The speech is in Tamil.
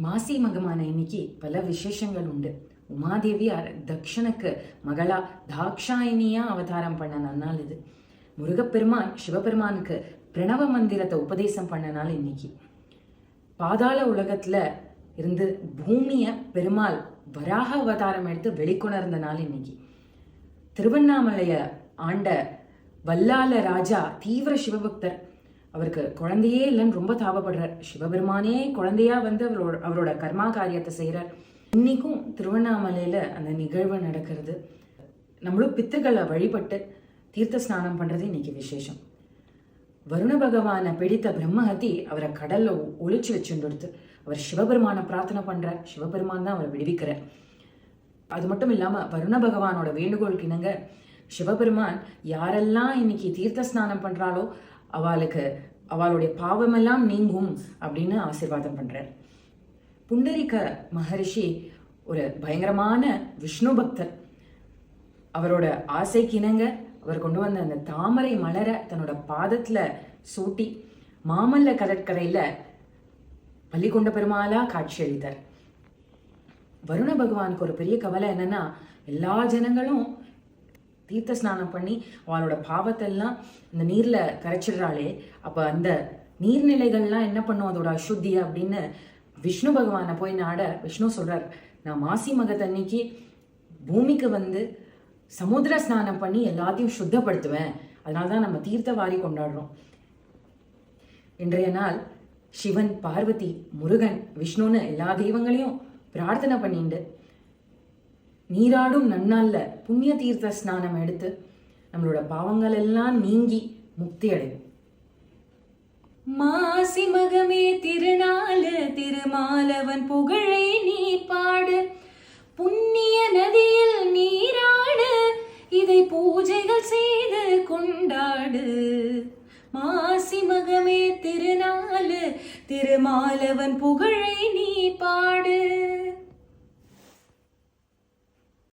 மாசி மகமான இன்னைக்கு பல விசேஷங்கள் உண்டு. உமாதேவியார் தக்ஷனுக்கு மகளா தாக்ஷாயினியா அவதாரம் பண்ண நன்னாள் இது. முருகப்பெருமான் சிவபெருமானுக்கு பிரணவ மந்திரத்தை உபதேசம் பண்ண நாள் இன்னைக்கு. பாதாள உலகத்துல இருந்து பூமிய பெருமாள் வராக அவதாரம் எடுத்து வெளிக்கொணர்ந்த நாள் இன்னைக்கு. திருவண்ணாமலைய ஆண்ட வல்லால ராஜா தீவிர சிவபக்தர். அவருக்கு குழந்தையே இல்லைன்னு ரொம்ப தாபப்படுறார். சிவபெருமானே குழந்தையா வந்து அவரோட கர்மா காரியத்தை செய்யறார். இன்னைக்கும் திருவண்ணாமலையில அந்த நிகழ்வு நடக்கிறது. நம்மளும் பித்தர்களை வழிபட்டு தீர்த்த ஸ்நானம் பண்றது இன்னைக்கு விசேஷம். வருண பகவானை பிடித்த பிரம்மஹத்தி அவரை கடல்ல ஒளிச்சு வச்சுடுத்து. அவர் சிவபெருமான பிரார்த்தனை பண்றார். சிவபெருமான் தான் அவரை விடுவிக்கிறார். அது மட்டும் இல்லாம வருண பகவானோட வேண்டுகோளுக்கு இணங்க சிவபெருமான் யாரெல்லாம் இன்னைக்கு தீர்த்த ஸ்நானம் பண்றாளோ அவளுக்கு அவளுடைய பாவமெல்லாம் நீங்கும் அப்படின்னு ஆசீர்வாதம் பண்றார். புண்டரிக மகரிஷி ஒரு பயங்கரமான விஷ்ணு பக்தர். அவரோட ஆசைக்கு இணங்க அவர் கொண்டு வந்த அந்த தாமரை மலர தன்னோட பாதத்துல சூட்டி மாமல்ல கடற்கரையில பள்ளிகொண்ட பெருமாளா காட்சி அளித்தார். வருண பகவானுக்கு ஒரு பெரிய கவலை என்னன்னா, எல்லா ஜனங்களும் தீர்த்த ஸ்நானம் பண்ணி அவளோட பாவத்தெல்லாம் இந்த நீர்ல கரைச்சிடுறாளே, அப்ப அந்த நீர்நிலைகள்லாம் என்ன பண்ணும், அதோட அசுத்தி அப்படின்னு விஷ்ணு பகவானை போய் நாட விஷ்ணு சொல்றார், நான் மாசி மகத்தன்னைக்கு பூமிக்கு வந்து சமுத்திர ஸ்நானம் பண்ணி எல்லாத்தையும் சுத்தப்படுத்துவேன். அதனால்தான் நம்ம தீர்த்தவாரி கொண்டாடுறோம். இன்றைய நாள் சிவன், பார்வதி, முருகன், விஷ்ணுன்னு எல்லா தெய்வங்களையும் பிரார்த்தனை பண்ணிண்டு நீராடும் நன்னாள்ல புண்ணிய தீர்த்த ஸ்நானம் எடுத்து நம்மளோட பாவங்கள் எல்லாம் நீங்கி முக்தி அடையும். மாசி மகமே திருநாளு திருமாலவன் புகழை நீ பாடு, புண்ணிய நதியில் நீராடு, இதை பூஜைகள் செய்து கொண்டாடு. மாசி மகமே திருநாளு திருமாலவன் புகழை நீ பாடு.